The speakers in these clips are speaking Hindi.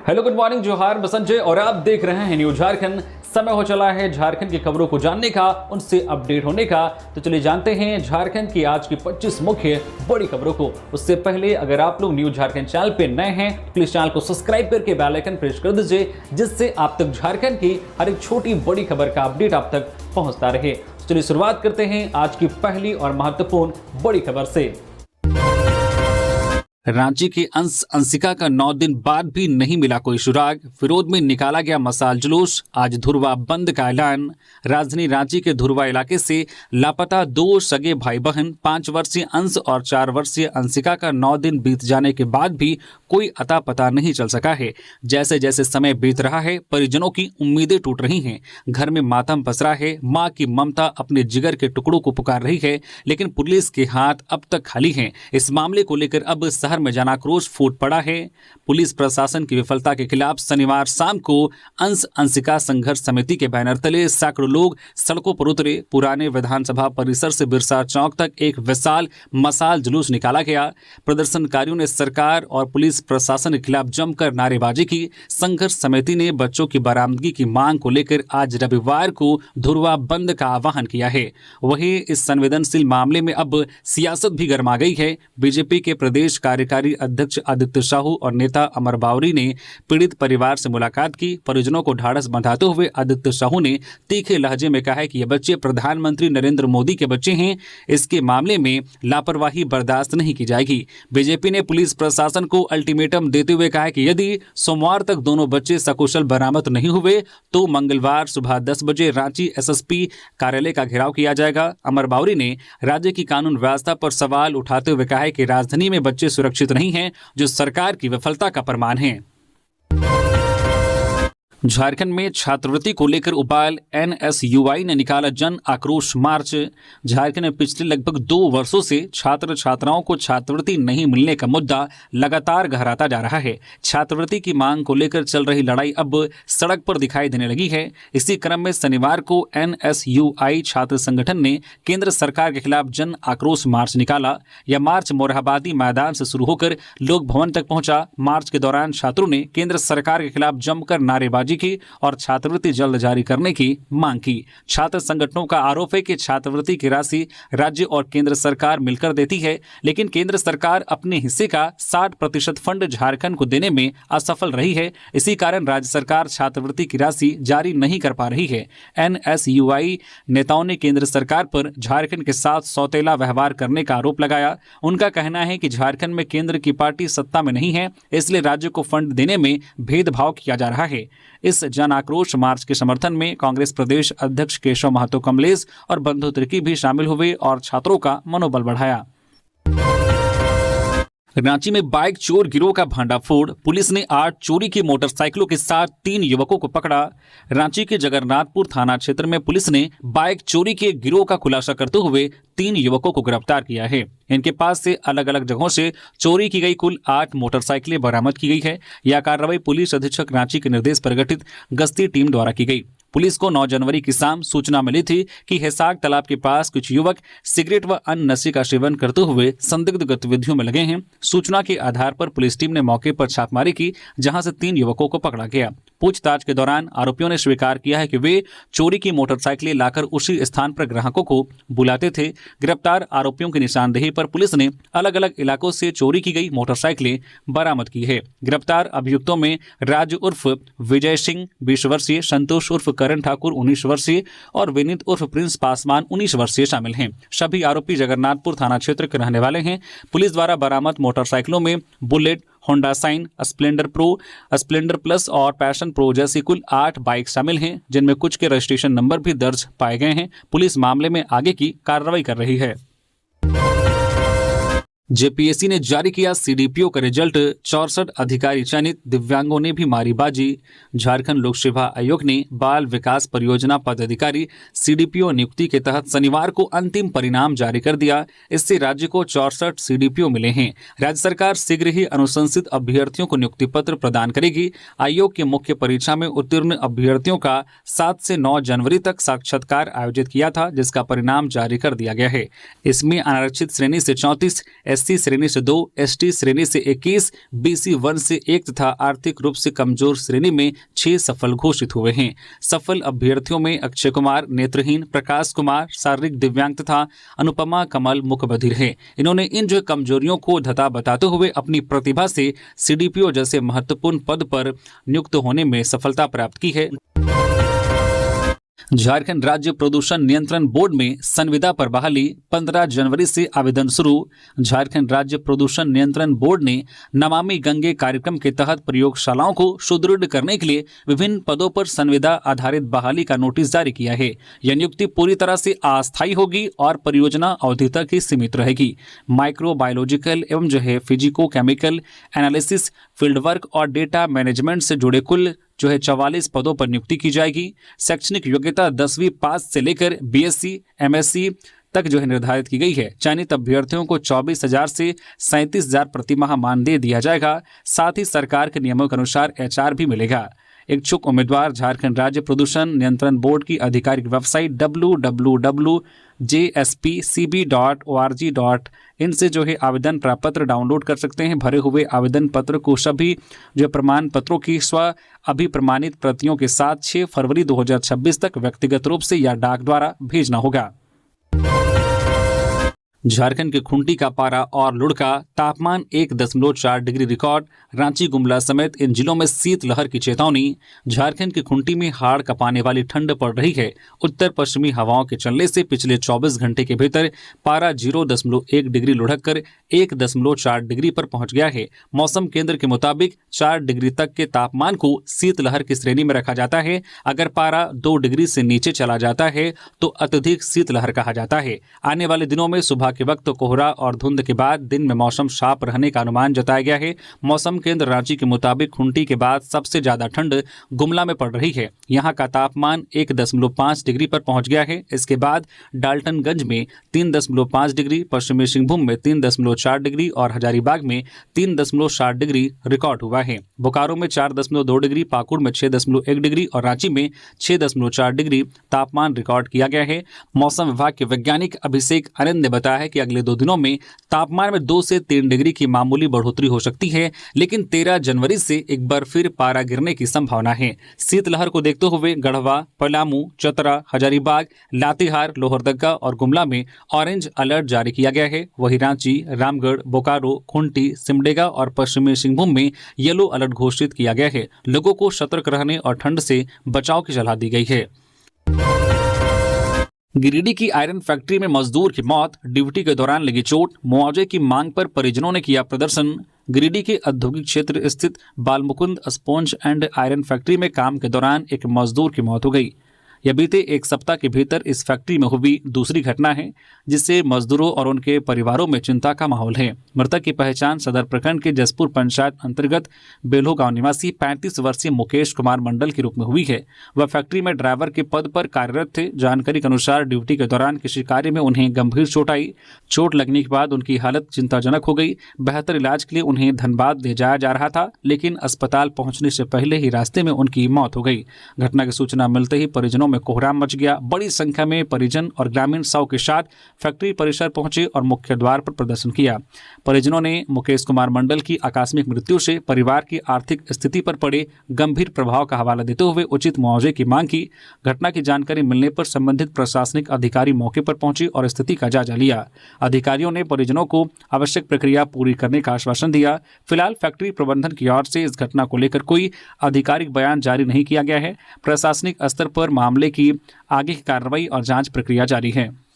हेलो, गुड मॉर्निंग, जोहार, मैं संजय और आप देख रहे हैं न्यूज झारखंड। समय हो चला है झारखंड की खबरों को जानने का, उनसे अपडेट होने का। तो चलिए जानते हैं झारखंड की आज की 25 मुख्य बड़ी खबरों को। उससे पहले अगर आप लोग न्यूज झारखंड चैनल पे नए हैं, प्लीज चैनल को सब्सक्राइब करके बेल आइकन प्रेस कर दीजिए, जिससे आप तक झारखंड की हर एक छोटी बड़ी खबर का अपडेट आप तक पहुंचता रहे। चलिए शुरुआत करते हैं आज की पहली और महत्वपूर्ण बड़ी खबर से। रांची के अंशिका का 9 दिन बाद भी नहीं मिला कोई सुराग, विरोध में निकाला गया मशाल जुलूस। आज धुरवा बंद का ऐलान। राजधानी रांची के धुरवा इलाके से लापता 2 सगे भाई बहन 5 वर्षीय अंश और 4 वर्षीय अंशिका का 9 दिन बीत जाने के बाद भी कोई अता पता नहीं चल सका है। जैसे जैसे समय बीत रहा है, परिजनों की उम्मीदें टूट रही हैं। घर में मातम पसरा है। मां की ममता अपने जिगर के टुकड़ों को पुकार रही है, लेकिन पुलिस के हाथ अब तक खाली हैं। इस मामले को लेकर अब शहर में जन आक्रोश फूट पड़ा है। पुलिस प्रशासन की विफलता के खिलाफ शनिवार शाम को अंशिका संघर्ष समिति के बैनर तले सैकड़ों लोग सड़कों पर उतरे। पुराने विधानसभा परिसर से बिरसा चौक तक एक विशाल मशाल जुलूस निकाला गया। प्रदर्शनकारियों ने सरकार और पुलिस प्रशासन के खिलाफ जमकर नारेबाजी की। संघर्ष समिति ने बच्चों की बरामदगी की मांग को लेकर आज रविवार को धुरवा बंद का आह्वान किया है। वहीं इस संवेदनशील मामले में अब सियासत भी गर्मा गई है। बीजेपी के प्रदेश कार्यकारी अध्यक्ष आदित्य साहू और नेता अमर बावरी ने पीड़ित परिवार से मुलाकात की। परिजनों को ढाढ़स बंधाते हुए आदित्य साहू ने तीखे लहजे में कहा है कि ये बच्चे प्रधानमंत्री नरेंद्र मोदी के बच्चे हैं। इसके मामले में लापरवाही बर्दाश्त नहीं की जाएगी। बीजेपी ने पुलिस प्रशासन को अल्टीमेटम देते हुए कहा है कि यदि सोमवार तक दोनों बच्चे सकुशल बरामद नहीं हुए तो मंगलवार सुबह 10 बजे रांची एसएसपी कार्यालय का घेराव किया जाएगा। अमर बावरी ने राज्य की कानून व्यवस्था पर सवाल उठाते हुए कहा है कि राजधानी में बच्चे सुरक्षित नहीं हैं, जो सरकार की विफलता का प्रमाण है। झारखंड में छात्रवृत्ति को लेकर उबाल। एनएसयूआई ने निकाला जन आक्रोश मार्च। झारखंड में पिछले लगभग 2 वर्षों से छात्र छात्राओं को छात्रवृत्ति नहीं मिलने का मुद्दा लगातार गहराता जा रहा है। छात्रवृत्ति की मांग को लेकर चल रही लड़ाई अब सड़क पर दिखाई देने लगी है। इसी क्रम में शनिवार को एनएसयूआई छात्र संगठन ने केंद्र सरकार के खिलाफ जन आक्रोश मार्च निकाला। यह मार्च मोरहाबादी मैदान से शुरू होकर लोक भवन तक पहुंचा। मार्च के दौरान छात्रों ने केंद्र सरकार के खिलाफ जमकर नारेबाजी की और छात्रवृत्ति जल्द जारी करने की मांग की। छात्र संगठनों का आरोप है कि छात्रवृत्ति की राशि राज्य और केंद्र सरकार मिलकर देती है, लेकिन केंद्र सरकार अपने हिस्से का 60% फंड झारखंड को देने में असफल रही है। इसी कारण राज्य सरकार छात्रवृत्ति की राशि जारी नहीं कर पा रही है। एनएसयूआई नेताओं ने केंद्र सरकार पर झारखंड के साथ सौतेला व्यवहार करने का आरोप लगाया। उनका कहना है कि झारखंड में केंद्र की पार्टी सत्ता में नहीं है, इसलिए राज्य को फंड देने में भेदभाव किया जा रहा है। इस जन आक्रोश मार्च के समर्थन में कांग्रेस प्रदेश अध्यक्ष केशव महतो कमलेश और बंधु तिर्की भी शामिल हुए और छात्रों का मनोबल बढ़ाया। रांची में बाइक चोर गिरोह का भांडाफोड़। पुलिस ने 8 चोरी की मोटरसाइकिलों के साथ 3 युवकों को पकड़ा। रांची के जगन्नाथपुर थाना क्षेत्र में पुलिस ने बाइक चोरी के गिरोह का खुलासा करते हुए 3 युवकों को गिरफ्तार किया है। इनके पास से अलग अलग जगहों से चोरी की गई कुल 8 मोटरसाइकिलें बरामद की गई है। यह कार्रवाई पुलिस अधीक्षक रांची के निर्देश पर गठित गश्ती टीम द्वारा की गई। पुलिस को 9 जनवरी की शाम सूचना मिली थी कि हेसाग तालाब के पास कुछ युवक सिगरेट व अन्य नशे का सेवन करते हुए संदिग्ध गतिविधियों में लगे हैं। सूचना के आधार पर पुलिस टीम ने मौके पर छापेमारी की, जहां से 3 युवकों को पकड़ा गया। पूछताछ के दौरान आरोपियों ने स्वीकार किया है कि वे चोरी की मोटरसाइकिलें लाकर उसी स्थान पर ग्राहकों को बुलाते थे। गिरफ्तार आरोपियों की निशानदेही पर पुलिस ने अलग अलग इलाकों से चोरी की गई मोटरसाइकिलें बरामद की है। गिरफ्तार अभियुक्तों में राज उर्फ विजय सिंह 20 वर्षीय, संतोष उर्फ करण ठाकुर 19 वर्षीय और विनीत उर्फ प्रिंस पासवान 19 वर्षीय शामिल हैं। सभी आरोपी जगन्नाथपुर थाना क्षेत्र के रहने वाले हैं। पुलिस द्वारा बरामद मोटरसाइकिलों में Bullet, Honda Shine, Splendor Pro, Splendor Plus और पैशन प्रो जैसी कुल 8 बाइक शामिल हैं, जिनमें कुछ के रजिस्ट्रेशन नंबर भी दर्ज पाए गए हैं। पुलिस मामले में आगे की कार्रवाई कर रही है। जेपीएससी ने जारी किया सीडीपीओ का रिजल्ट। 64 अधिकारी चयनित, दिव्यांगों ने भी मारी बाजी। झारखंड लोक सेवा आयोग ने बाल विकास परियोजना पदाधिकारी सीडीपीओ नियुक्ति के तहत शनिवार को अंतिम परिणाम जारी कर दिया। इससे राज्य को 64 सीडीपीओ मिले हैं। राज्य सरकार शीघ्र ही अनुशंसित अभ्यर्थियों को नियुक्ति पत्र प्रदान करेगी। आयोग की मुख्य परीक्षा में उत्तीर्ण अभ्यर्थियों का 7 से 9 जनवरी तक साक्षात्कार आयोजित किया था, जिसका परिणाम जारी कर दिया गया है। इसमें अनारक्षित श्रेणी से 34, SC श्रेणी से 2, ST श्रेणी से 21, BC 1 से 1 तथा आर्थिक रूप से कमजोर श्रेणी में 6 सफल घोषित हुए हैं। सफल अभ्यर्थियों में अक्षय कुमार नेत्रहीन, प्रकाश कुमार शारीरिक दिव्यांग तथा अनुपमा कमल मुकबधिर है। इन्होंने इन जो कमजोरियों को धता बताते हुए अपनी प्रतिभा से CDPO जैसे महत्वपूर्ण पद पर नियुक्त होने में सफलता प्राप्त की है। झारखंड राज्य प्रदूषण नियंत्रण बोर्ड में संविदा पर बहाली, 15 जनवरी से आवेदन शुरू। झारखंड राज्य प्रदूषण नियंत्रण बोर्ड ने नमामि गंगे कार्यक्रम के तहत प्रयोगशालाओं को सुदृढ़ करने के लिए विभिन्न पदों पर संविदा आधारित बहाली का नोटिस जारी किया है। यह नियुक्ति पूरी तरह से अस्थायी होगी और परियोजना अवधि तक ही सीमित रहेगी। माइक्रोबायोलॉजिकल एवं physico chemical analysis, field work और डेटा मैनेजमेंट से जुड़े कुल 44 पदों पर नियुक्ति की जाएगी। शैक्षणिक योग्यता 10वीं पास से लेकर BSc, MSc तक निर्धारित की गई है। चयनित अभ्यर्थियों को 24,000 से 37,000 प्रतिमाह मानदेय दिया जाएगा। साथ ही सरकार के नियमों के अनुसार HR भी मिलेगा। इच्छुक उम्मीदवार झारखंड राज्य प्रदूषण नियंत्रण बोर्ड की आधिकारिक वेबसाइट www.jspcb.org.in से आवेदन प्रपत्र डाउनलोड कर सकते हैं। भरे हुए आवेदन पत्र को सभी प्रमाण पत्रों की स्व अभिप्रमाणित प्रतियों के साथ 6 फरवरी 2026 तक व्यक्तिगत रूप से या डाक द्वारा भेजना होगा। झारखंड के खूंटी का पारा और लुढ़का तापमान 1.4 डिग्री रिकॉर्ड। रांची, गुमला समेत इन जिलों में शीतलहर की चेतावनी। झारखंड के खूंटी में हाड़ कपाने वाली ठंड पड़ रही है। उत्तर पश्चिमी हवाओं के चलने से पिछले 24 घंटे के भीतर पारा 0.1 डिग्री लुढ़क कर 1.4 डिग्री पर पहुंच गया है। मौसम केंद्र के मुताबिक 4 डिग्री तक के तापमान को शीतलहर की श्रेणी में रखा जाता है। अगर पारा 2 डिग्री से नीचे चला जाता है तो अत्यधिक शीतलहर कहा जाता है। आने वाले दिनों में सुबह के वक्त कोहरा और धुंध के बाद दिन में मौसम साफ रहने का अनुमान जताया गया है। मौसम केंद्र रांची के मुताबिक खूंटी के बाद सबसे ज्यादा ठंड गुमला में पड़ रही है। यहां का तापमान 1.5 डिग्री पर पहुंच गया है। इसके बाद डाल्टनगंज में 3.5 डिग्री, पश्चिमी सिंहभूम में 3.4 डिग्री और हजारीबाग में 3.7 डिग्री रिकॉर्ड हुआ है। बोकारो में 4.2 डिग्री, पाकुड़ में 6.1 डिग्री और रांची में 6.4 डिग्री तापमान रिकॉर्ड किया गया है। मौसम विभाग के वैज्ञानिक अभिषेक आनंद ने बताया है कि अगले 2 दिनों में तापमान में 2 से 3 डिग्री की मामूली बढ़ोतरी हो सकती है, लेकिन 13 जनवरी से एक बार फिर पारा गिरने की संभावना है। शीतलहर को देखते हुए गढ़वा, पलामू, चतरा, हजारीबाग, लातेहार, लोहरदगा और गुमला में ऑरेंज अलर्ट जारी किया गया है। वहीं रांची, रामगढ़, बोकारो, खूंटी, सिमडेगा और पश्चिमी सिंहभूम में येलो अलर्ट घोषित किया गया है। लोगों को सतर्क रहने और ठंड से बचाव की सलाह दी गई है। गिरिडीह की आयरन फैक्ट्री में मजदूर की मौत, ड्यूटी के दौरान लगी चोट, मुआवजे की मांग पर परिजनों ने किया प्रदर्शन। गिरिडीह के औद्योगिक क्षेत्र स्थित Balmukund sponge and iron factory में काम के दौरान एक मजदूर की मौत हो गई। यह बीते एक सप्ताह के भीतर इस फैक्ट्री में हुई दूसरी घटना है, जिससे मजदूरों और उनके परिवारों में चिंता का माहौल है। मृतक की पहचान सदर प्रखंड के जसपुर पंचायत अंतर्गत बेल्हो गांव निवासी 35 वर्षीय मुकेश कुमार मंडल के रूप में हुई है। वह फैक्ट्री में ड्राइवर के पद पर कार्यरत थे। जानकारी के अनुसार ड्यूटी के दौरान किसी कार्य में उन्हें गंभीर चोट आई। चोट लगने के बाद उनकी हालत चिंताजनक हो गई। बेहतर इलाज के लिए उन्हें धनबाद ले जाया जा रहा था, लेकिन अस्पताल पहुंचने से पहले ही रास्ते में उनकी मौत हो गई। घटना की सूचना मिलते ही परिजनों में कोहराम मच गया। बड़ी संख्या में परिजन और ग्रामीण शव के साथ फैक्ट्री परिसर पहुंचे और मुख्य द्वार पर प्रदर्शन किया। परिजनों ने मुकेश कुमार मंडल की आकस्मिक मृत्यु से परिवार की आर्थिक स्थिति पर पड़े गंभीर प्रभाव का हवाला देते हुए उचित मुआवजे की मांग की। घटना की जानकारी मिलने पर संबंधित प्रशासनिक अधिकारी मौके पर पहुंचे और स्थिति का जायजा लिया। अधिकारियों ने परिजनों को आवश्यक प्रक्रिया पूरी करने का आश्वासन दिया। फिलहाल फैक्ट्री प्रबंधन की ओर से इस घटना को लेकर कोई आधिकारिक बयान जारी नहीं किया गया है। प्रशासनिक स्तर पर मामले की आगे की कार्रवाई और जांच प्रक्रिया जारी है।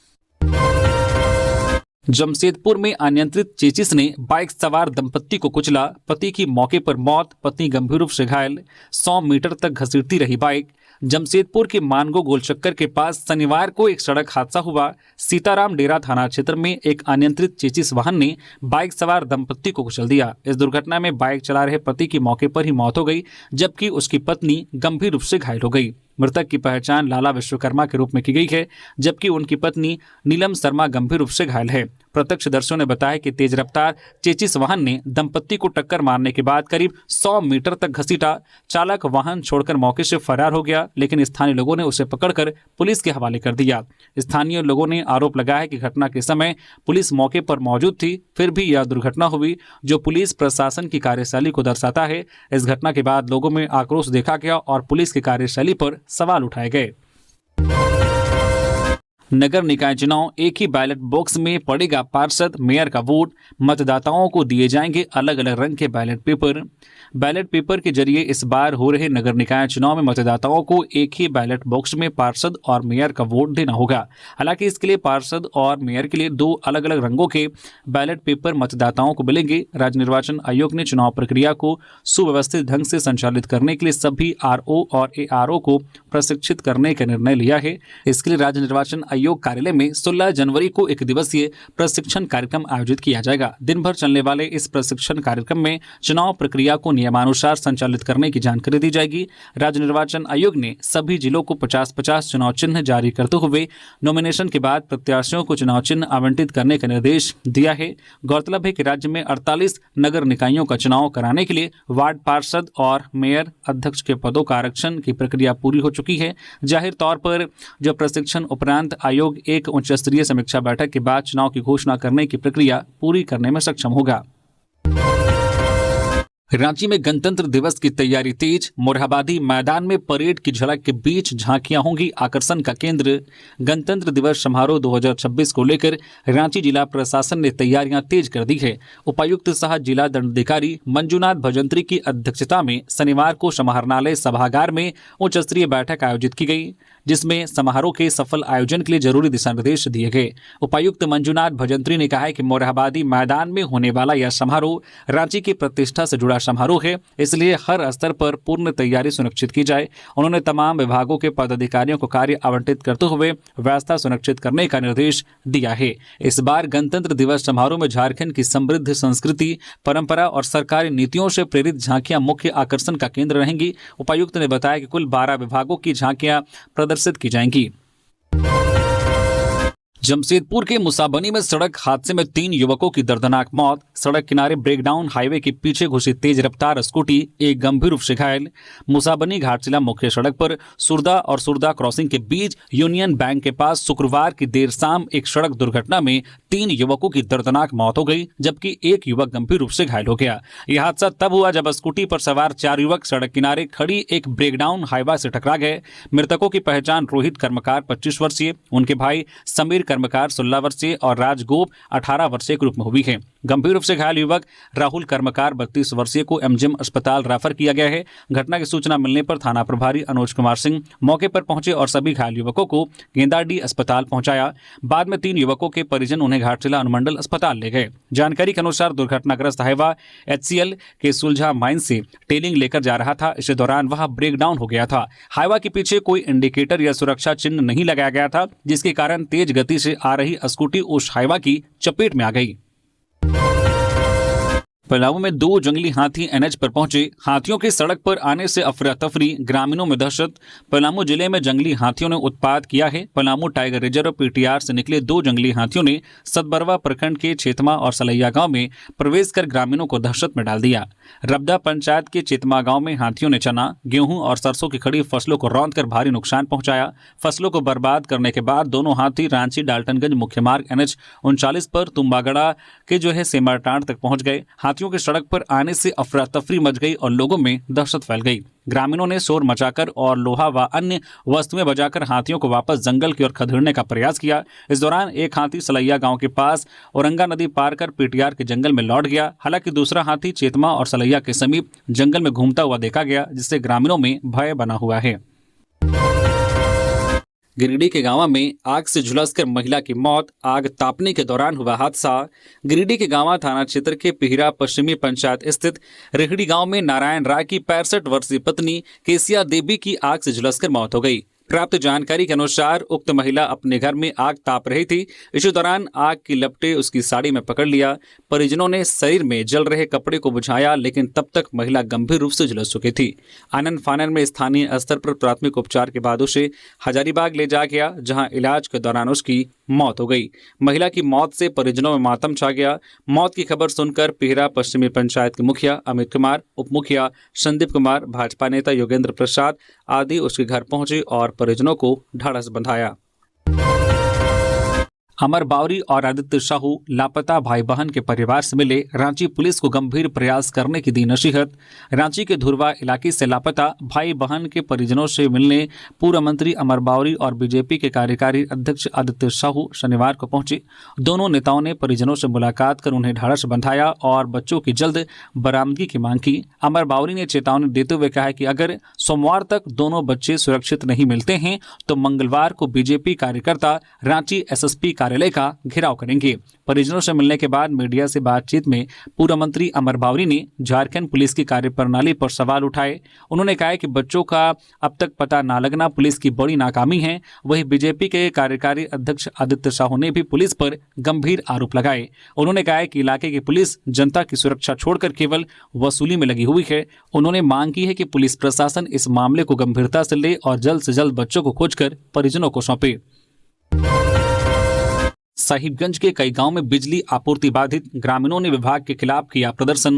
जमशेदपुर में अनियंत्रित चेचिस ने बाइक सवार दंपत्ति को कुचला, पति की मौके पर मौत, पत्नी गंभीर रूप से घायल। 100 मीटर तक घसीटती रही बाइक। जमशेदपुर के मानगो गोलचक्कर के पास शनिवार को एक सड़क हादसा हुआ। सीताराम डेरा थाना क्षेत्र में एक अनियंत्रित चेचिस वाहन ने बाइक सवार दंपत्ति को कुचल दिया। इस दुर्घटना में बाइक चला रहे पति की मौके पर ही मौत हो गई, जबकि उसकी पत्नी गंभीर रूप से घायल हो गई। मृतक की पहचान लाला विश्वकर्मा के रूप में की गई है, जबकि उनकी पत्नी नीलम शर्मा गंभीर रूप से घायल है। प्रत्यक्षदर्शियों ने बताया कि तेज रफ्तार चेचिस वाहन ने दंपत्ति को टक्कर मारने के बाद करीब 100 मीटर तक घसीटा। चालक वाहन छोड़कर मौके से फरार हो गया, लेकिन स्थानीय लोगों ने उसे पकड़कर पुलिस के हवाले कर दिया। स्थानीय लोगों ने आरोप लगाया कि घटना के समय पुलिस मौके पर मौजूद थी, फिर भी यह दुर्घटना हुई, जो पुलिस प्रशासन की कार्यशैली को दर्शाता है। इस घटना के बाद लोगों में आक्रोश देखा गया और पुलिस की कार्यशैली पर सवाल उठाए गए। नगर निकाय चुनाव, एक ही बैलेट बॉक्स में पड़ेगा पार्षद मेयर का वोट। मतदाताओं को दिए जाएंगे अलग अलग रंग के बैलेट पेपर। बैलेट पेपर के जरिए इस बार हो रहे नगर निकाय चुनाव में मतदाताओं को एक ही बैलेट बॉक्स में पार्षद और मेयर का वोट देना होगा। हालांकि इसके लिए पार्षद और मेयर के लिए 2 अलग अलग रंगों के बैलेट पेपर मतदाताओं को मिलेंगे। राज्य निर्वाचन आयोग ने चुनाव प्रक्रिया को सुव्यवस्थित ढंग से संचालित करने के लिए सभी आरओ और एआरओ को प्रशिक्षित करने का निर्णय लिया है। इसके लिए राज्य निर्वाचन आयोग कार्यालय में 16 जनवरी को 1 दिवसीय प्रशिक्षण कार्यक्रम आयोजित किया जाएगा। दिन भर चलने वाले इस प्रशिक्षण कार्यक्रम में चुनाव प्रक्रिया को नियमानुसार संचालित करने की जानकारी दी जाएगी। राज्य निर्वाचन आयोग ने सभी जिलों को 50-50 चुनाव चिन्ह जारी करते हुए नॉमिनेशन के बाद प्रत्याशियों को चुनाव चिन्ह आवंटित करने का निर्देश दिया है। गौरतलब है कि राज्य में 48 नगर निकायों का चुनाव कराने के लिए वार्ड पार्षद और मेयर अध्यक्ष के पदों का आरक्षण की प्रक्रिया पूरी हो चुकी है। जाहिर तौर पर जब प्रशिक्षण उपरांत आयोग एक उच्च स्तरीय समीक्षा बैठक के बाद चुनाव की घोषणा करने की प्रक्रिया पूरी करने में सक्षम होगा। रांची में गणतंत्र दिवस की तैयारी तेज। मोरहाबादी मैदान में परेड की झलक के बीच झांकियां होंगी आकर्षण का केंद्र। गणतंत्र दिवस समारोह 2026 को लेकर रांची जिला प्रशासन ने तैयारियां तेज कर दी है। उपायुक्त सह जिला दंडाधिकारी मंजूनाथ भजंत्री की अध्यक्षता में शनिवार को समाहरणालय सभागार में उच्च स्तरीय बैठक आयोजित की गई, जिसमें समारोह के सफल आयोजन के लिए जरूरी दिशा निर्देश दिए गए। उपायुक्त मंजूनाथ भजंत्री ने कहा है कि मोरहाबादी मैदान में होने वाला यह समारोह रांची की प्रतिष्ठा से जुड़ा समारोह है, इसलिए हर स्तर पर पूर्ण तैयारी सुनिश्चित की जाए। उन्होंने तमाम विभागों के पदाधिकारियों को कार्य आवंटित करते हुए व्यवस्था सुनिश्चित करने का निर्देश दिया है। इस बार गणतंत्र दिवस समारोह में झारखंड की समृद्ध संस्कृति, परंपरा और सरकारी नीतियों से प्रेरित झांकियां मुख्य आकर्षण का केंद्र रहेंगी। उपायुक्त ने बताया कि कुल 12 विभागों की झांकियां प्रदर्शित की जाएंगी। जमशेदपुर के मुसाबनी में सड़क हादसे में 3 युवकों की दर्दनाक मौत। सड़क किनारे ब्रेकडाउन हाईवे के पीछे घुसी तेज रफ्तार स्कूटी, एक गंभीर रूप से घायल। मुसाबनी घाटशिला मुख्य सड़क पर सुरदा और सुरदा क्रॉसिंग के बीच यूनियन बैंक के पास शुक्रवार की देर शाम एक सड़क दुर्घटना में 3 युवकों की दर्दनाक मौत हो गई, जबकि एक युवक गंभीर रूप से घायल हो गया। यह हादसा तब हुआ जब स्कूटी पर सवार 4 युवक सड़क किनारे खड़ी एक ब्रेकडाउन हाईवा से टकरा गए। मृतकों की पहचान रोहित कर्मकार 25 वर्षीय, उनके भाई समीर कर्मकार 16 वर्षीय और राजगोप 18 वर्षीय के रूप में हुई है। गंभीर रूप से घायल युवक राहुल कर्मकार 32 वर्षीय को एमजीएम अस्पताल रेफर किया गया है। घटना की सूचना मिलने पर थाना प्रभारी अनुज कुमार सिंह मौके पर पहुंचे और सभी घायल युवकों को गेंदाडी अस्पताल पहुंचाया। बाद में 3 युवकों के परिजन उन्हें घाटशिला अनुमंडल अस्पताल ले गए। जानकारी के अनुसार दुर्घटनाग्रस्त हाईवा HCL के सुलझा माइन से टेलिंग लेकर जा रहा था। इस दौरान वह ब्रेक डाउन हो गया था। हाईवा के पीछे कोई इंडिकेटर या सुरक्षा चिन्ह नहीं लगाया गया था, जिसके कारण तेज गति से आ रही स्कूटी उस हाईवा की चपेट में आ गई। पलामू में 2 जंगली हाथी NH पर पहुंचे। हाथियों के सड़क पर आने से अफरा तफरी, ग्रामीणों में दहशत। पलामू जिले में जंगली हाथियों ने उत्पात किया है। पलामू टाइगर रिजर्व PTR से निकले 2 जंगली हाथियों ने सतबरवा प्रखंड के चेतमा और सलैया गांव में प्रवेश कर ग्रामीणों को दहशत में डाल दिया। रबदा पंचायत के चेतमा गांव में हाथियों ने चना, गेहूं और सरसों की खड़ी फसलों को रौंद कर भारी नुकसान पहुंचाया। फसलों को बर्बाद करने के बाद दोनों हाथी रांची डाल्टनगंज मुख्य मार्ग NH 39 पर तुम्बागड़ा के सेमाटांड तक पहुंच गए। हाथियों के सड़क पर आने से अफरा तफरी मच गई और लोगों में दहशत फैल गई। ग्रामीणों ने शोर मचाकर और लोहा व अन्य वस्तुएं बजाकर हाथियों को वापस जंगल की ओर खदेड़ने का प्रयास किया। इस दौरान एक हाथी सलैया गांव के पास औरंगा नदी पार कर PTR के जंगल में लौट गया। हालांकि दूसरा हाथी चेतमा और सलैया के समीप जंगल में घूमता हुआ देखा गया, जिससे ग्रामीणों में भय बना हुआ है। गिरिडीह के गांव में आग से झुलसकर महिला की मौत। आग तापने के दौरान हुआ हादसा। गिरिडीह के गांव थाना क्षेत्र के पिहरा पश्चिमी पंचायत स्थित रेहड़ी गांव में नारायण राय की 65 वर्षीय पत्नी केसिया देवी की आग से झुलसकर मौत हो गई। प्राप्त जानकारी के अनुसार उक्त महिला अपने घर में आग ताप रही थी। इसी दौरान आग की लपटें उसकी साड़ी में पकड़ लिया। परिजनों ने शरीर में जल रहे कपड़े को बुझाया, लेकिन तब तक महिला गंभीर रूप से झुलस चुकी थी। आनंद फानन में स्थानीय स्तर पर प्राथमिक उपचार के बाद उसे हजारीबाग ले जाया गया, जहां इलाज के दौरान उसकी मौत हो गई। महिला की मौत से परिजनों में मातम छा गया। मौत की खबर सुनकर पिहरा पश्चिमी पंचायत के मुखिया अमित कुमार, उप मुखिया संदीप कुमार, भाजपा नेता योगेंद्र प्रसाद आदि उसके घर पहुंचे और परिजनों को ढाढ़स बंधाया। अमर बावरी और आदित्य साहू लापता भाई बहन के परिवार से मिले। रांची पुलिस को गंभीर प्रयास करने की दी नसीहत। रांची के धुरवा इलाके से लापता भाई बहन के परिजनों से मिलने पूर्व मंत्री अमर बावरी और बीजेपी के कार्यकारी अध्यक्ष आदित्य साहू शनिवार को पहुंचे। दोनों नेताओं ने परिजनों से मुलाकात कर उन्हें ढाढ़स बंधाया और बच्चों की जल्द बरामदगी की मांग की। अमर बावरी ने चेतावनी देते हुए कहा कि अगर सोमवार तक दोनों बच्चे सुरक्षित नहीं मिलते हैं तो मंगलवार को बीजेपी कार्यकर्ता रांची एसएसपी कार्यालय का घेराव करेंगे। परिजनों से मिलने के बाद मीडिया से बातचीत में पूर्व मंत्री अमर बावरी ने झारखंड पुलिस की कार्यप्रणाली पर सवाल उठाए। उन्होंने कहा कि बच्चों का अब तक पता न लगना पुलिस की बड़ी नाकामी है। वहीं बीजेपी के कार्यकारी अध्यक्ष आदित्य साहू ने भी पुलिस पर गंभीर आरोप लगाए। उन्होंने कहा कि इलाके की पुलिस जनता की सुरक्षा छोड़कर केवल वसूली में लगी हुई है। उन्होंने मांग की है कि पुलिस प्रशासन इस मामले को गंभीरता से ले और जल्द से जल्द बच्चों को खोजकर परिजनों को सौंपे। साहिबगंज के कई गांव में बिजली आपूर्ति बाधित। ग्रामीणों ने विभाग के खिलाफ किया प्रदर्शन।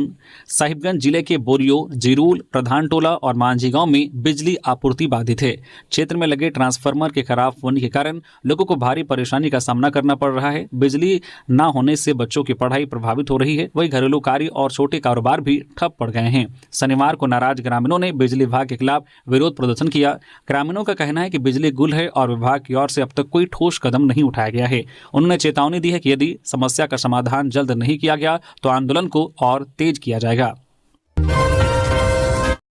साहिबगंज जिले के बोरियो, जिरूल, प्रधान टोला और मांझी गांव में बिजली आपूर्ति बाधित है। क्षेत्र में लगे ट्रांसफार्मर के खराब होने के कारण लोगों को भारी परेशानी का सामना करना पड़ रहा है। बिजली न होने से बच्चों की पढ़ाई प्रभावित हो रही है। वहीं घरेलू कार्य और छोटे कारोबार भी ठप पड़ गए हैं। शनिवार को नाराज ग्रामीणों ने बिजली विभाग के खिलाफ विरोध प्रदर्शन किया। ग्रामीणों का कहना है कि बिजली गुल है और विभाग की ओर से अब तक कोई ठोस कदम नहीं उठाया गया है। उन्होंने चेतावनी दी है कि यदि समस्या का समाधान जल्द नहीं किया गया तो आंदोलन को और तेज किया जाएगा।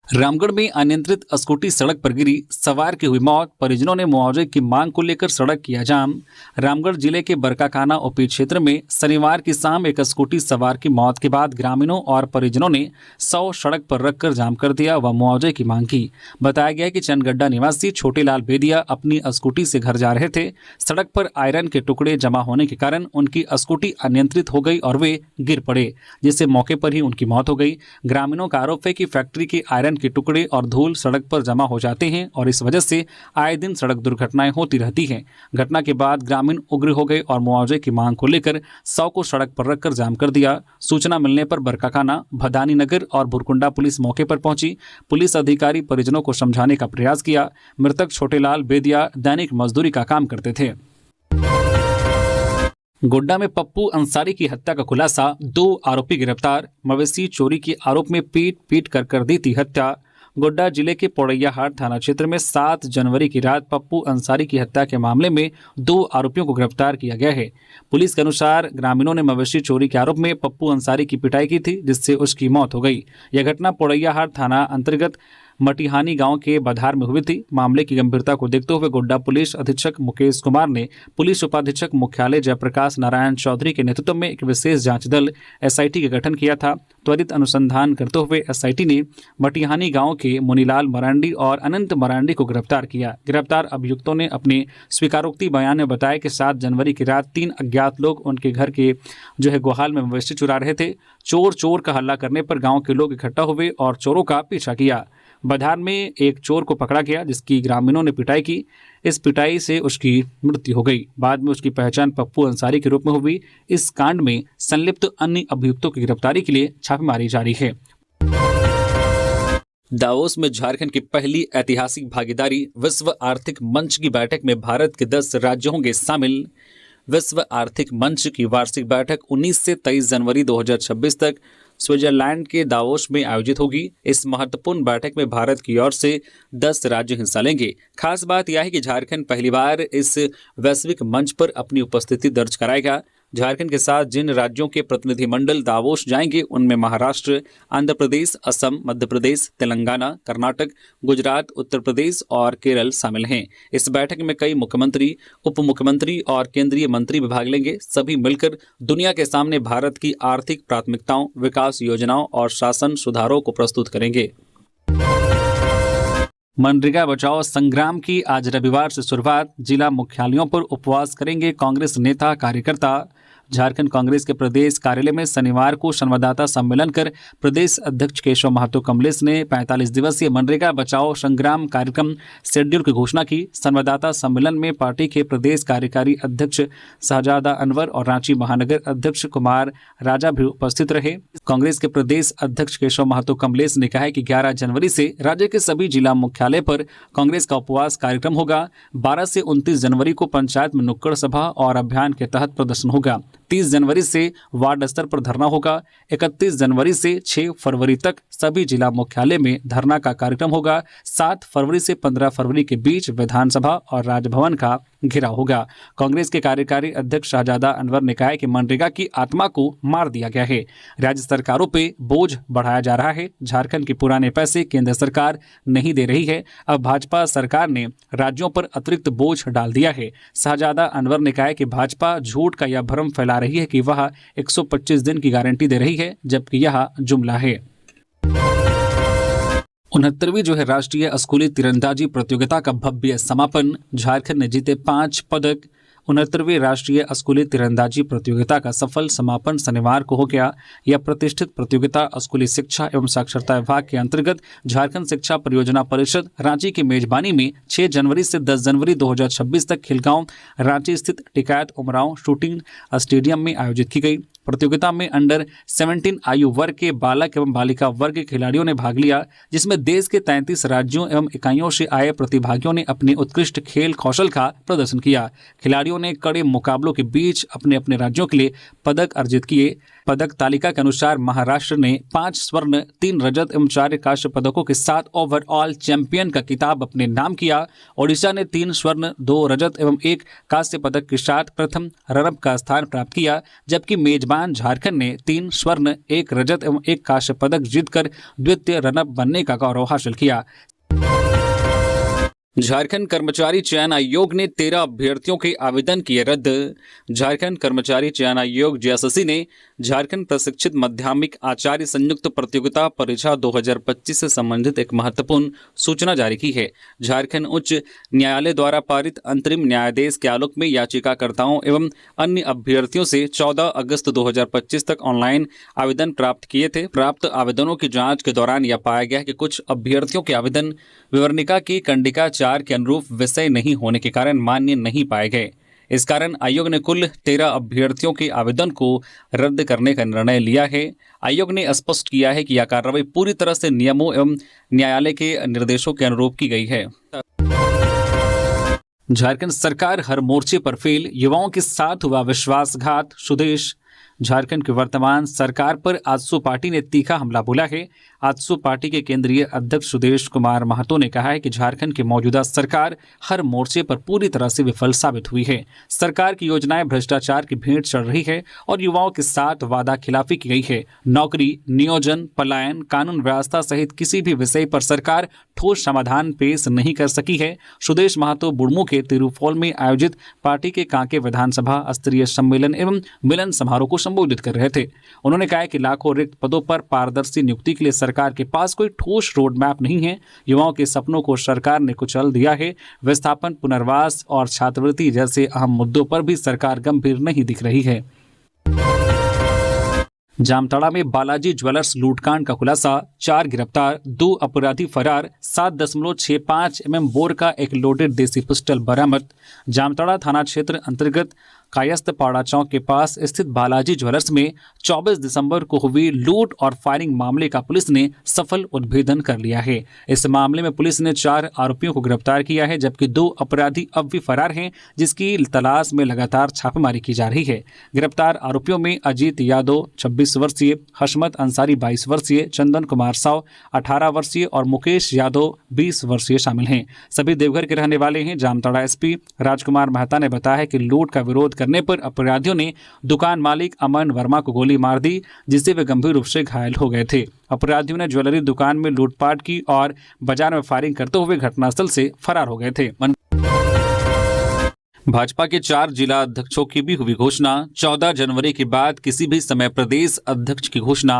रामगढ़ में अनियंत्रित स्कूटी सड़क पर गिरी, सवार की हुई मौत। परिजनों ने मुआवजे की मांग को लेकर सड़क किया जाम। रामगढ़ जिले के बरकाखाना ओपी क्षेत्र में शनिवार की शाम एक स्कूटी सवार की मौत के बाद ग्रामीणों और परिजनों ने 100 सड़क पर रखकर जाम कर दिया व मुआवजे की मांग की। बताया गया कि चंदगड्डा निवासी छोटेलाल बेदिया अपनी स्कूटी से घर जा रहे थे। सड़क पर आयरन के टुकड़े जमा होने के कारण उनकी स्कूटी अनियंत्रित हो गई और वे गिर पड़े, जिससे मौके पर ही उनकी मौत हो गई। ग्रामीणों का आरोप है कि फैक्ट्री के आयरन के टुकड़े और धूल सड़क पर जमा हो जाते हैं और इस वजह से आए दिन सड़क दुर्घटनाएं होती रहती हैं। घटना के बाद ग्रामीण उग्र हो गए और मुआवजे की मांग को लेकर 100 को सड़क पर रखकर जाम कर दिया। सूचना मिलने पर बरकाखाना, भदानी नगर और भुरकुंडा पुलिस मौके पर पहुंची। पुलिस अधिकारी परिजनों को समझाने का प्रयास किया। मृतक छोटेलाल बेदिया दैनिक मजदूरी का काम करते थे। गोड्डा में पप्पू अंसारी की हत्या का खुलासा, 2 आरोपी गिरफ्तार। मवेशी चोरी के आरोप में पीट कर दी थी हत्या। गोड्डा जिले के पौड़ैयाहाट थाना क्षेत्र में 7 जनवरी की रात पप्पू अंसारी की हत्या के मामले में 2 आरोपियों को गिरफ्तार किया गया है। पुलिस के अनुसार ग्रामीणों ने मवेशी चोरी के आरोप में पप्पू अंसारी की पिटाई की थी, जिससे उसकी मौत हो गई। यह घटना पौड़ैयाहाट थाना अंतर्गत मटिहानी गांव के बधार में हुई थी। मामले की गंभीरता को देखते हुए गोड्डा पुलिस अधीक्षक मुकेश कुमार ने पुलिस उपाधीक्षक मुख्यालय जयप्रकाश नारायण चौधरी के नेतृत्व में एक विशेष जांच दल एसआईटी का गठन किया था। त्वरित अनुसंधान करते हुए एसआईटी ने मटिहानी गांव के मुनीलाल मरांडी और अनंत मरांडी को गिरफ्तार किया। गिरफ्तार अभियुक्तों ने अपने स्वीकारोक्ति बयान में बताया कि 7 जनवरी की रात 3 अज्ञात लोग उनके घर के गुहाल में मवेशी चुरा रहे थे। चोर का हल्ला करने पर गाँव के लोग इकट्ठा हुए और चोरों का पीछा किया। बधार में एक चोर को पकड़ा गया, जिसकी ग्रामीणों ने पिटाई की। इस पिटाई से उसकी मृत्यु हो गई। बाद में उसकी पहचान पप्पू अंसारी के रूप में हुई। इस कांड में संलिप्त अन्य अभियुक्तों की गिरफ्तारी के लिए छापेमारी जारी है। दावोस में झारखंड की पहली ऐतिहासिक भागीदारी विश्व आर्थिक मंच की बैठक में भारत के 10 राज्य होंगे शामिल। विश्व आर्थिक मंच की वार्षिक बैठक 19 से 23 जनवरी 2026 तक स्विट्जरलैंड के दावोस में आयोजित होगी। इस महत्वपूर्ण बैठक में भारत की ओर से 10 राज्य हिस्सा लेंगे। खास बात यह है कि झारखंड पहली बार इस वैश्विक मंच पर अपनी उपस्थिति दर्ज कराएगा। झारखंड के साथ जिन राज्यों के प्रतिनिधिमंडल दावोस जाएंगे उनमें महाराष्ट्र, आंध्र प्रदेश, असम, मध्य प्रदेश, तेलंगाना, कर्नाटक, गुजरात, उत्तर प्रदेश और केरल शामिल हैं। इस बैठक में कई मुख्यमंत्री, उप मुख्यमंत्री और केंद्रीय मंत्री भी भाग लेंगे। सभी मिलकर दुनिया के सामने भारत की आर्थिक प्राथमिकताओं, विकास योजनाओं और शासन सुधारों को प्रस्तुत करेंगे। मनरेगा बचाओ संग्राम की आज रविवार से शुरुआत। जिला मुख्यालयों पर उपवास करेंगे कांग्रेस नेता कार्यकर्ता। झारखंड कांग्रेस के प्रदेश कार्यालय में शनिवार को संवाददाता सम्मेलन कर प्रदेश अध्यक्ष केशव महतो कमलेश ने 45 दिवसीय मनरेगा बचाओ संग्राम कार्यक्रम शेड्यूल की घोषणा की। संवाददाता सम्मेलन में पार्टी के प्रदेश कार्यकारी अध्यक्ष शहजादा अनवर और रांची महानगर अध्यक्ष कुमार राजा भी उपस्थित रहे। कांग्रेस के प्रदेश अध्यक्ष केशव महतो कमलेश ने कहा कि 11 जनवरी से राज्य के सभी जिला मुख्यालय पर कांग्रेस का उपवास कार्यक्रम होगा। 12 से 29 जनवरी को पंचायत में नुक्कड़ सभा और अभियान के तहत प्रदर्शन होगा। 30 जनवरी से वार्ड स्तर पर धरना होगा। 31 जनवरी से 6 फरवरी तक सभी जिला मुख्यालय में धरना का कार्यक्रम होगा। 7 फरवरी से 15 फरवरी के बीच विधानसभा और राजभवन का घेराव होगा। कांग्रेस के कार्यकारी अध्यक्ष शहजादा अनवर ने कहा है कि मनरेगा की आत्मा को मार दिया गया है। राज्य सरकारों पे बोझ बढ़ाया जा रहा है। झारखंड के पुराने पैसे केंद्र सरकार नहीं दे रही है। अब भाजपा सरकार ने राज्यों पर अतिरिक्त बोझ डाल दिया है। शहजादा अनवर ने कहा है कि भाजपा झूठ का यह भ्रम फैला रही है कि वह 125 दिन की गारंटी दे रही है, जबकि यह जुमला है। 69वीं राष्ट्रीय स्कूली तीरंदाजी प्रतियोगिता का भव्य समापन। झारखंड ने जीते 5 पदक। 69वीं राष्ट्रीय स्कूली तीरंदाजी प्रतियोगिता का सफल समापन शनिवार को हो गया। यह प्रतिष्ठित प्रतियोगिता स्कूली शिक्षा एवं साक्षरता विभाग के अंतर्गत झारखंड शिक्षा परियोजना परिषद रांची की मेजबानी में 6 जनवरी से 10 जनवरी 2026 तक खिलगांव रांची स्थित टिकायत उमराव शूटिंग स्टेडियम में आयोजित की गई। प्रतियोगिता में अंडर 17 आयु वर्ग के बालक एवं बालिका वर्ग के खिलाड़ियों ने भाग लिया, जिसमें देश के 33 राज्यों एवं इकाइयों से आए प्रतिभागियों ने अपने उत्कृष्ट खेल कौशल का प्रदर्शन किया। खिलाड़ियों ने कड़े मुकाबलों के बीच अपने अपने राज्यों के लिए पदक अर्जित किए। पदक तालिका के अनुसार महाराष्ट्र ने 5 स्वर्ण, 3 रजत एवं 4 कांस्य पदकों के साथ ओवरऑल चैंपियन का खिताब अपने नाम किया। ओडिशा ने 3 स्वर्ण, 2 रजत एवं 1 कांस्य पदक के साथ प्रथम रनअप का स्थान प्राप्त किया, जबकि मेजबान झारखंड ने 3 स्वर्ण, 1 रजत एवं 1 कांस्य पदक जीतकर द्वितीय रनअप बनने का गौरव हासिल किया। झारखंड कर्मचारी चयन आयोग ने 13 अभ्यर्थियों के आवेदन किए रद्द। झारखंड कर्मचारी चयन आयोग जेएसएससी ने झारखंड प्रशिक्षित माध्यमिक आचार्य संयुक्त प्रतियोगिता परीक्षा 2025 से संबंधित एक महत्वपूर्ण सूचना जारी की है। झारखंड उच्च न्यायालय द्वारा पारित अंतरिम न्यायादेश के आलोक में याचिकाकर्ताओं एवं अन्य अभ्यर्थियों से 14 अगस्त 2025 तक ऑनलाइन आवेदन प्राप्त किए थे। प्राप्त आवेदनों की जांच के दौरान यह पाया गया कि कुछ अभ्यर्थियों के आवेदन विवरणिका की कंडिका 4 के अनुरूप विषय नहीं होने के कारण मान्य नहीं पाए गए। इस कारण आयोग ने कुल 13 अभ्यर्थियों के आवेदन को रद्द करने का निर्णय लिया है। आयोग ने स्पष्ट किया है कि यह कार्रवाई पूरी तरह से नियमों एवं न्यायालय के निर्देशों के अनुरूप की गई है। झारखंड सरकार हर मोर्चे पर फेल, युवाओं के साथ हुआ विश्वासघात। सुदेश झारखंड की वर्तमान सरकार पर आजसू पार्टी ने तीखा हमला बोला है। आजसू पार्टी के केंद्रीय अध्यक्ष सुदेश कुमार महतो ने कहा है कि झारखंड की मौजूदा सरकार हर मोर्चे पर पूरी तरह से विफल साबित हुई है। सरकार की योजनाएं भ्रष्टाचार की भेंट चढ़ रही है और युवाओं के साथ वादा खिलाफी की गई है। नौकरी, नियोजन, पलायन, कानून व्यवस्था सहित किसी भी विषय पर सरकार ठोस समाधान पेश नहीं कर सकी है। सुदेश महतो बुड़मू के तिरुफोल में आयोजित पार्टी के कांके विधानसभा स्तरीय सम्मेलन एवं मिलन समारोह को संबोधित कर रहे थे। उन्होंने कहा कि लाखों रिक्त पदों पर पारदर्शी नियुक्ति के लिए सरकार के पास कोई ठोस रोड मैप नहीं है। युवाओं के सपनों को सरकार ने कुचल दिया है। विस्थापन, पुनर्वास और छात्रवृत्ति जैसे अहम मुद्दों पर भी सरकार गंभीर नहीं दिख रही है। जामताड़ा में बालाजी ज्वेलर्स लूटकांड का खुलासा, 4 गिरफ्तार, 2 अपराधी फरार, 7.65 mm बोर का एक लोडेड देसी पिस्टल बरामद। जामताड़ा थाना क्षेत्र अंतर्गत कायस्थ पाड़ा चौक के पास स्थित बालाजी ज्वेलर्स में 24 दिसंबर को हुई लूट और फायरिंग मामले का पुलिस ने सफल उद्भेदन कर लिया है। इस मामले में पुलिस ने 4 आरोपियों को गिरफ्तार किया है, जबकि 2 अपराधी अब भी फरार हैं, जिसकी तलाश में लगातार छापेमारी की जा रही है। गिरफ्तार आरोपियों में अजीत यादव 26 वर्षीय, हशमत अंसारी 22 वर्षीय, चंदन कुमार साव 18 वर्षीय और मुकेश यादव 20 वर्षीय शामिल हैं। सभी देवघर के रहने वाले हैं। जामताड़ा एसपी राजकुमार मेहता ने बताया है कि लूट का विरोध करने पर अपराधियों ने दुकान मालिक अमन वर्मा को गोली मार दी, जिससे वे गंभीर रूप से घायल हो गए थे। अपराधियों ने ज्वेलरी दुकान में लूटपाट की और बाजार में फायरिंग करते हुए घटनास्थल से फरार हो गए थे। भाजपा के 4 जिला अध्यक्षों की भी हुई घोषणा। 14 जनवरी के बाद किसी भी समय प्रदेश अध्यक्ष की घोषणा।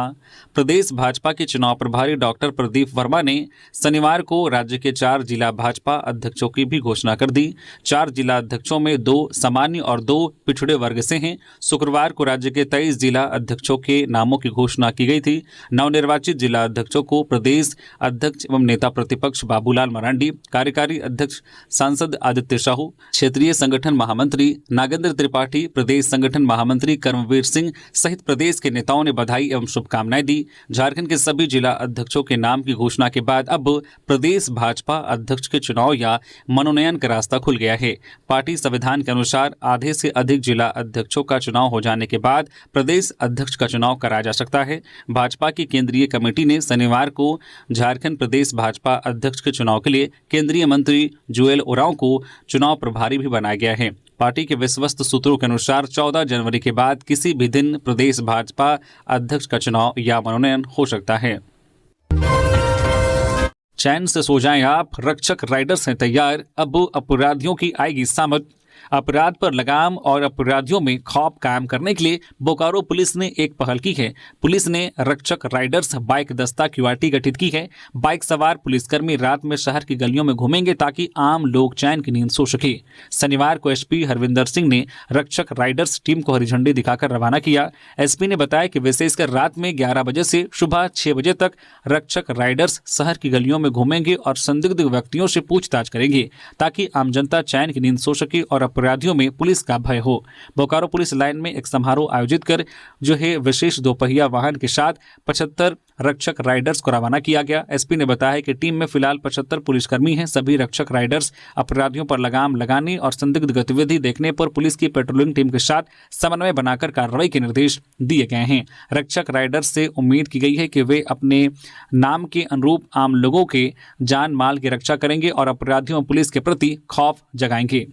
प्रदेश भाजपा के चुनाव प्रभारी डॉक्टर प्रदीप वर्मा ने शनिवार को राज्य के 4 जिला भाजपा अध्यक्षों की भी घोषणा कर दी। 4 जिला अध्यक्षों में 2 सामान्य और 2 पिछड़े वर्ग से हैं। शुक्रवार को राज्य के 23 जिला अध्यक्षों के नामों की घोषणा की गई थी। नवनिर्वाचित जिला अध्यक्षों को प्रदेश अध्यक्ष एवं नेता प्रतिपक्ष बाबूलाल मरांडी, कार्यकारी अध्यक्ष सांसद आदित्य साहू, क्षेत्रीय संगठन महामंत्री नागेंद्र त्रिपाठी, प्रदेश संगठन महामंत्री कर्मवीर सिंह सहित प्रदेश के नेताओं ने बधाई एवं शुभकामनाएं दी। झारखंड के सभी जिला अध्यक्षों के नाम की घोषणा के बाद अब प्रदेश भाजपा अध्यक्ष के चुनाव या मनोनयन का रास्ता खुल गया है। पार्टी संविधान के अनुसार आधे से अधिक जिला अध्यक्षों का चुनाव हो जाने के बाद प्रदेश अध्यक्ष का चुनाव कराया जा सकता है। भाजपा की केंद्रीय कमेटी ने शनिवार को झारखंड प्रदेश भाजपा अध्यक्ष के चुनाव के लिए केंद्रीय मंत्री जुएल ओरांव को चुनाव प्रभारी भी बनाया गया है। पार्टी के विश्वस्त सूत्रों के अनुसार 14 जनवरी के बाद किसी भी दिन प्रदेश भाजपा अध्यक्ष का चुनाव या मनोनयन हो सकता है। चैन से सो जाएं आप, रक्षक राइडर्स हैं तैयार, अब अपराधियों की आएगी सामत। अपराध पर लगाम और अपराधियों में खौफ कायम करने के लिए बोकारो पुलिस ने एक पहल की है। पुलिस ने रक्षक राइडर्स बाइक दस्ता क्यूआरटी गठित की है। बाइक सवार पुलिसकर्मी रात में शहर की गलियों में घूमेंगे ताकि आम लोग चैन की नींद सो सके। शनिवार को एसपी हरविंदर सिंह ने रक्षक राइडर्स टीम को हरी झंडी दिखाकर रवाना किया। एसपी ने बताया कि विशेषकर रात में 11 बजे से सुबह 6 बजे तक रक्षक राइडर्स शहर की गलियों में घूमेंगे और संदिग्ध व्यक्तियों से पूछताछ करेंगे ताकि आम जनता चैन की नींद सो सके और अपराधियों में पुलिस का भय हो। बोकारो पुलिस लाइन में एक समारोह आयोजित कर जो है विशेष दोपहिया वाहन के साथ 75 रक्षक राइडर्स को रवाना किया गया। एसपी ने बताया कि टीम में फिलहाल 75 पुलिसकर्मी हैं। सभी रक्षक राइडर्स अपराधियों पर लगाम लगाने और संदिग्ध गतिविधि देखने पर पुलिस की पेट्रोलिंग टीम के साथ समन्वय बनाकर कार्रवाई के निर्देश दिए गए हैं। रक्षक राइडर्स से उम्मीद की गई है कि वे अपने नाम के अनुरूप आम लोगों के जान माल की रक्षा करेंगे और अपराधियों पुलिस के प्रति खौफ जगाएंगे।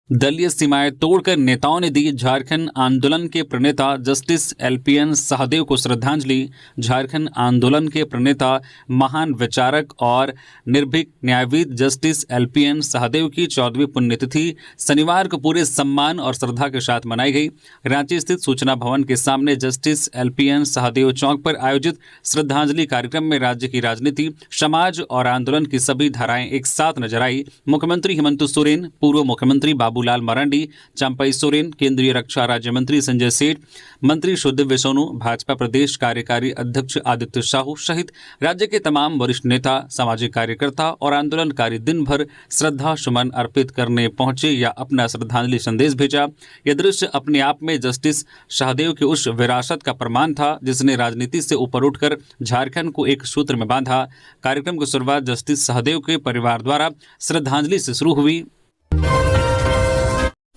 दलीय सीमाएं तोड़कर नेताओं ने दी झारखंड आंदोलन के प्रणेता जस्टिस एलपीएन शाहदेव को श्रद्धांजलि। झारखंड आंदोलन के प्रणेता महान विचारक और निर्भीक न्यायविद जस्टिस एलपीएन शाहदेव की 14वीं पुण्यतिथि शनिवार को पूरे सम्मान और श्रद्धा के साथ मनाई गई। रांची स्थित सूचना भवन के सामने जस्टिस एलपीएन शाहदेव चौक पर आयोजित श्रद्धांजलि कार्यक्रम में राज्य की राजनीति, समाज और आंदोलन की सभी धाराएं एक साथ नजर आई। मुख्यमंत्री हेमंत सोरेन, पूर्व मुख्यमंत्री बाबूलाल मरांडी, चंपई सोरेन, केंद्रीय रक्षा राज्य मंत्री संजय सेठ, मंत्री सुदिव्य सोनू, भाजपा प्रदेश कार्यकारी अध्यक्ष आदित्य साहू सहित राज्य के तमाम वरिष्ठ नेता, सामाजिक कार्यकर्ता और आंदोलनकारी दिन भर श्रद्धा सुमन अर्पित करने पहुंचे या अपना श्रद्धांजलि संदेश भेजा। यह दृश्य अपने आप में जस्टिस शाहदेव की उस विरासत का प्रमाण था जिसने राजनीति से ऊपर उठकर झारखंड को एक सूत्र में बांधा। कार्यक्रम की शुरुआत जस्टिस शाहदेव के परिवार द्वारा श्रद्धांजलि से शुरू हुई।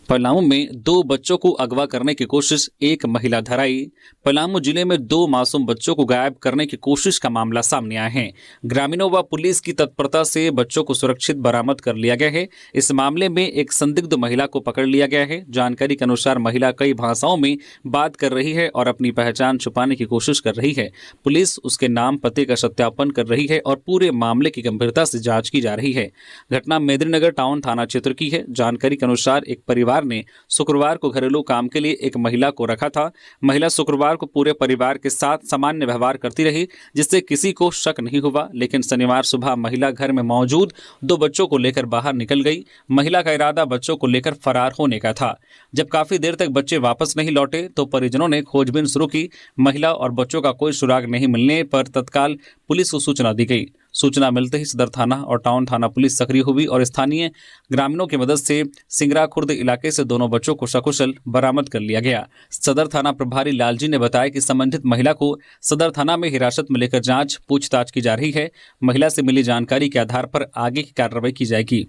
पलामू में 2 बच्चों को अगवा करने की कोशिश, एक महिला धराई। पलामू जिले में 2 मासूम बच्चों को गायब करने की कोशिश का मामला सामने आया है। ग्रामीणों व पुलिस की तत्परता से बच्चों को सुरक्षित बरामद कर लिया गया है। इस मामले में एक संदिग्ध महिला को पकड़ लिया गया है। जानकारी के अनुसार महिला कई भाषाओं में बात कर रही है और अपनी पहचान छुपाने की कोशिश कर रही है। पुलिस उसके नाम पते का सत्यापन कर रही है और पूरे मामले की गंभीरता से जाँच की जा रही है। घटना मेदिनीनगर टाउन थाना क्षेत्र की है। जानकारी के अनुसार एक परिवार ने शुक्रवार को घरेलू काम के लिए एक महिला को रखा था। महिला शुक्रवार को पूरे परिवार के साथ सामान्य व्यवहार करती रही जिससे किसी को शक नहीं हुआ, लेकिन शनिवार सुबह महिला घर में मौजूद 2 बच्चों को लेकर बाहर निकल गई। महिला का इरादा बच्चों को लेकर फरार होने का था। जब काफी देर तक बच्चे वापस नहीं लौटे तो परिजनों ने खोजबीन शुरू की। महिला और बच्चों का कोई सुराग नहीं मिलने पर तत्काल पुलिस को सूचना दी गई। सूचना मिलते ही सदर थाना और टाउन थाना पुलिस सक्रिय हुई और स्थानीय ग्रामीणों की मदद से सिंगरा खुर्द इलाके से दोनों बच्चों को सकुशल बरामद कर लिया गया। सदर थाना प्रभारी लालजी ने बताया कि संबंधित महिला को सदर थाना में हिरासत में लेकर जांच पूछताछ की जा रही है। महिला से मिली जानकारी के आधार पर आगे की कार्रवाई की जाएगी।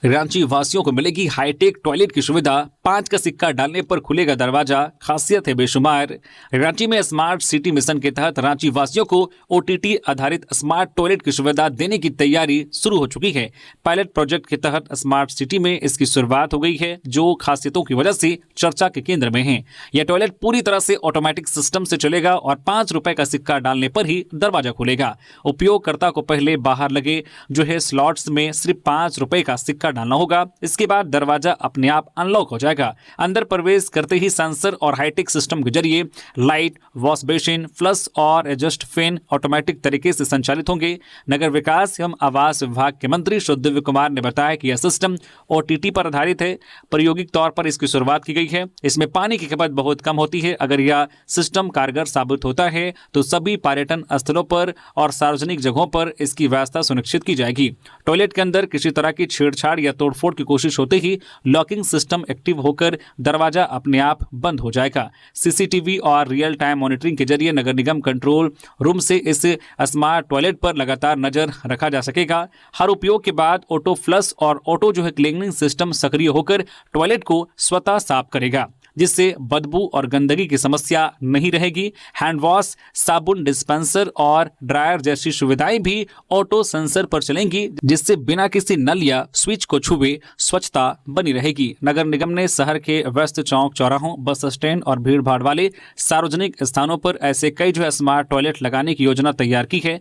रांची वासियों को मिलेगी हाईटेक टॉयलेट की सुविधा, 5 का सिक्का डालने पर खुलेगा दरवाजा, खासियत है बेशुमार। रांची में स्मार्ट सिटी मिशन के तहत रांची वासियों को ओटीटी आधारित स्मार्ट टॉयलेट की सुविधा देने की तैयारी शुरू हो चुकी है। पायलट प्रोजेक्ट के तहत स्मार्ट सिटी में इसकी शुरुआत हो गई है, जो खासियतों की वजह से चर्चा के केंद्र में है। यह टॉयलेट पूरी तरह से ऑटोमेटिक सिस्टम से चलेगा और 5 रुपए का सिक्का डालने पर ही दरवाजा खुलेगा। उपयोगकर्ता को पहले बाहर लगे स्लॉट्स में सिर्फ 5 रुपए का सिक्का डालना होगा। इसके बाद दरवाजा अपने आप अनलॉक हो जाएगा। अंदर प्रवेश करते ही सेंसर और हाईटेक सिस्टम के जरिए लाइट, वॉश बेसिन, फ्लश और एडजस्ट फैन ऑटोमेटिक तरीके से संचालित होंगे। नगर विकास एवं आवास विभाग के मंत्री दिव्य कुमार ने बताया कि यह सिस्टम ओटीटी पर आधारित है। प्रायोगिक तौर पर इसकी शुरुआत की गई है। इसमें पानी की खपत बहुत कम होती है। अगर यह सिस्टम कारगर साबित होता है तो सभी पर्यटन स्थलों पर और सार्वजनिक जगहों पर इसकी व्यवस्था सुनिश्चित की जाएगी। टॉयलेट के अंदर किसी तरह की छेड़छाड़ या तोड़फोड़ की कोशिश होते ही लॉकिंग सिस्टम एक्टिव होकर दरवाजा अपने आप बंद हो जाएगा। सीसीटीवी और रियल टाइम मॉनिटरिंग के जरिए नगर निगम कंट्रोल रूम से इस स्मार्ट टॉयलेट पर लगातार नजर रखा जा सकेगा। हर उपयोग के बाद ऑटो फ्लश और ऑटो क्लीनिंग सिस्टम सक्रिय होकर टॉयलेट को स्वतः साफ करेगा, जिससे बदबू और गंदगी की समस्या नहीं रहेगी। हैंड वॉश, साबुन डिस्पेंसर और ड्रायर जैसी सुविधाएं भी ऑटो सेंसर पर चलेंगी, जिससे बिना किसी नल या स्विच को छुए स्वच्छता बनी रहेगी। नगर निगम ने शहर के व्यस्त चौक चौराहों, बस स्टैंड और भीड़ भाड़ वाले सार्वजनिक स्थानों पर ऐसे कई स्मार्ट टॉयलेट लगाने की योजना तैयार की है।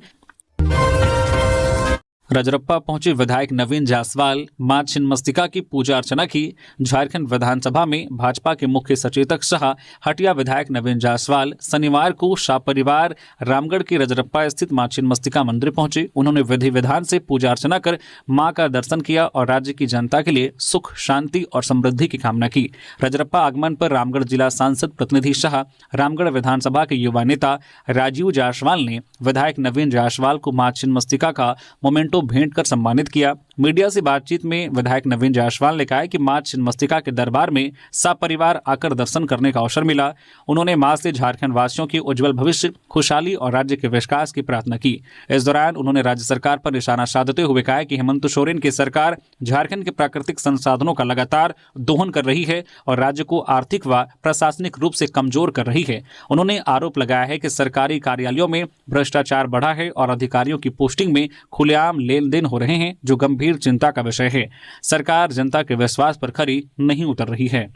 रजरप्पा पहुंचे विधायक नवीन जायसवाल, मां छिन्नमस्तिका की पूजा अर्चना की। झारखंड विधानसभा में भाजपा के मुख्य सचेतक सह हटिया विधायक नवीन जायसवाल शनिवार को शाह परिवार रामगढ़ के रजरप्पा स्थित मां छिन्नमस्तिका मंदिर पहुंचे। उन्होंने विधि विधान से पूजा अर्चना कर मां का दर्शन किया और राज्य की जनता के लिए सुख, शांति और समृद्धि की कामना की। रजरप्पा आगमन पर रामगढ़ जिला सांसद प्रतिनिधि शाह, रामगढ़ विधानसभा के युवा नेता राजीव जायसवाल ने विधायक नवीन जायसवाल को मां छिन्नमस्तिका का मोमेंटो भेंट कर सम्मानित किया। मीडिया से बातचीत में विधायक नवीन जायसवाल ने कहा कि मां छिन्नमस्तिका के दरबार में सपरिवार आकर दर्शन करने का अवसर मिला। उन्होंने मां से झारखंड वासियों के उज्जवल भविष्य, खुशहाली और राज्य के विकास की प्रार्थना की। इस दौरान उन्होंने राज्य सरकार पर निशाना साधते हुए कहा कि हेमंत सोरेन की सरकार झारखंड के प्राकृतिक संसाधनों का लगातार दोहन कर रही है और राज्य को आर्थिक व प्रशासनिक रूप से कमजोर कर रही है। उन्होंने आरोप लगाया है कि सरकारी कार्यालयों में भ्रष्टाचार बढ़ा है और अधिकारियों की पोस्टिंग में खुलेआम लेन देन हो रहे हैं, जो गंभीर चिंता का विषय है। सरकार जनता के विश्वास पर खरी नहीं उतर रही है।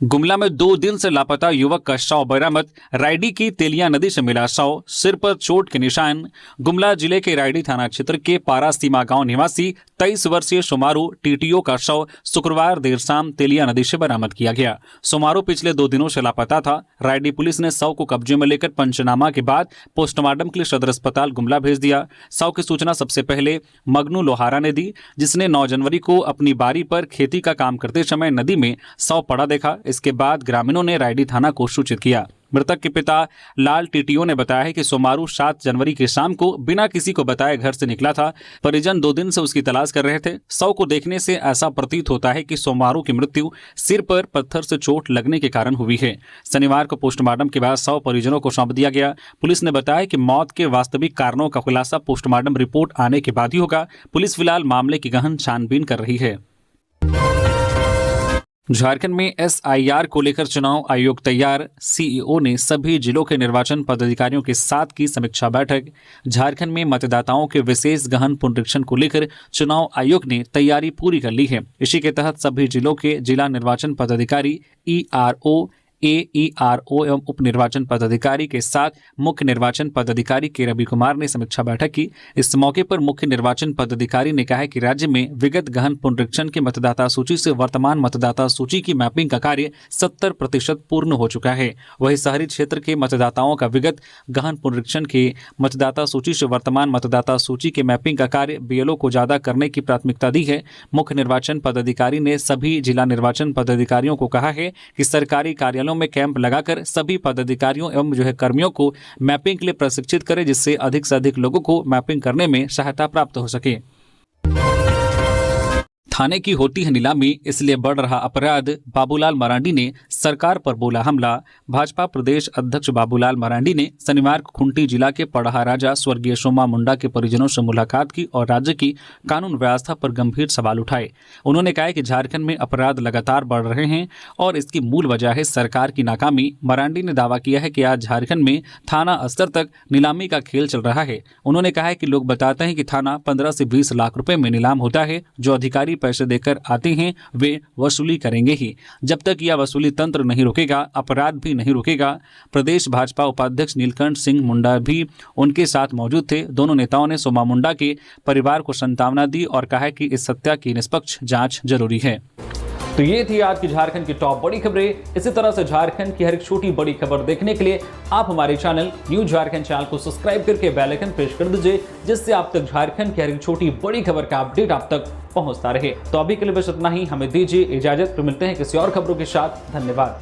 गुमला में 2 दिन से लापता युवक का शव बरामद। रायडी की तेलिया नदी से मिला शव, सिर पर चोट के निशान। गुमला जिले के रायडी थाना क्षेत्र के पारा सीमा गांव निवासी 23 वर्षीय सोमारू टीटीओ का शव शुक्रवार देर शाम तेलिया नदी से बरामद किया गया। सोमारू पिछले 2 दिनों से लापता था। रायडी पुलिस ने शव को कब्जे में लेकर पंचनामा के बाद पोस्टमार्टम के लिए सदर अस्पताल गुमला भेज दिया। शव की सूचना सबसे पहले मगनू लोहारा ने दी, जिसने 9 जनवरी को अपनी बारी पर खेती का काम करते समय नदी में शव पड़ा देखा। इसके बाद ग्रामीणों ने रायडी थाना को सूचित किया। मृतक के पिता लाल टीटीओ ने बताया है कि सोमारू 7 जनवरी की शाम को बिना किसी को बताए घर से निकला था। परिजन 2 दिन से उसकी तलाश कर रहे थे। शव को देखने से ऐसा प्रतीत होता है कि सोमारू की मृत्यु सिर पर पत्थर से चोट लगने के कारण हुई है। शनिवार को पोस्टमार्टम के बाद शव परिजनों को सौंप दिया गया। पुलिस ने बताया कि मौत के वास्तविक कारणों का खुलासा पोस्टमार्टम रिपोर्ट आने के बाद ही होगा। पुलिस फिलहाल मामले की गहन छानबीन कर रही है। झारखंड में SIR को लेकर चुनाव आयोग तैयार। CEO ने सभी जिलों के निर्वाचन पदाधिकारियों के साथ की समीक्षा बैठक। झारखंड में मतदाताओं के विशेष गहन पुनरीक्षण को लेकर चुनाव आयोग ने तैयारी पूरी कर ली है। इसी के तहत सभी जिलों के जिला निर्वाचन पदाधिकारी, ERO, AERO एवं उप निर्वाचन पदाधिकारी के साथ मुख्य निर्वाचन पदाधिकारी के रवि कुमार ने समीक्षा बैठक की। इस मौके पर मुख्य निर्वाचन पदाधिकारी ने कहा कि राज्य में विगत गहन पुनरीक्षण की मतदाता सूची से वर्तमान मतदाता सूची की मैपिंग का कार्य 70% पूर्ण हो चुका है। वहीं शहरी क्षेत्र के मतदाताओं का विगत गहन पुनरीक्षण के मतदाता सूची से वर्तमान मतदाता सूची के मैपिंग का कार्य BLO को ज्यादा करने की प्राथमिकता दी है। मुख्य निर्वाचन पदाधिकारी ने सभी जिला निर्वाचन पदाधिकारियों को कहा है कि सरकारी कार्यालयों में कैंप लगाकर सभी पदाधिकारियों एवं कर्मियों को मैपिंग के लिए प्रशिक्षित करें, जिससे अधिक से अधिक लोगों को मैपिंग करने में सहायता प्राप्त हो सके। थाने की होती है नीलामी, इसलिए बढ़ रहा अपराध, बाबूलाल मरांडी ने सरकार पर बोला हमला। भाजपा प्रदेश अध्यक्ष बाबूलाल मरांडी ने शनिवार को खूंटी जिला के पढ़ा राजा स्वर्गीय सोमा मुंडा के परिजनों से मुलाकात की और राज्य की कानून व्यवस्था पर गंभीर सवाल उठाए। उन्होंने कहा कि झारखंड में अपराध लगातार बढ़ रहे हैं और इसकी मूल वजह है सरकार की नाकामी। मरांडी ने दावा किया है कि आज झारखंड में थाना स्तर तक नीलामी का खेल चल रहा है। उन्होंने कहा है कि लोग बताते हैं कि थाना 15 से 20 लाख रुपए में नीलाम होता है। जो अधिकारी पैसे देकर आते हैं वे वसूली करेंगे ही। जब तक यह वसूली तंत्र नहीं रुकेगा, अपराध भी नहीं रुकेगा। प्रदेश भाजपा उपाध्यक्ष नीलकंठ सिंह मुंडा भी उनके साथ मौजूद थे। दोनों नेताओं ने सोमा मुंडा के परिवार को सांत्वना दी और कहा कि इस हत्या की निष्पक्ष जांच जरूरी है। तो ये थी आज की झारखंड की टॉप बड़ी खबरें। इसी तरह से झारखंड की हर एक छोटी बड़ी खबर देखने के लिए आप हमारे चैनल न्यूज झारखंड चैनल को सब्सक्राइब करके बेल आइकन प्रेस कर दीजिए, जिससे आप तक झारखंड की हर एक छोटी बड़ी खबर का अपडेट आप तक पहुंचता रहे। तो अभी के लिए बस इतना ही, हमें दीजिए इजाजत। फिर मिलते हैं किसी और खबरों के साथ। धन्यवाद।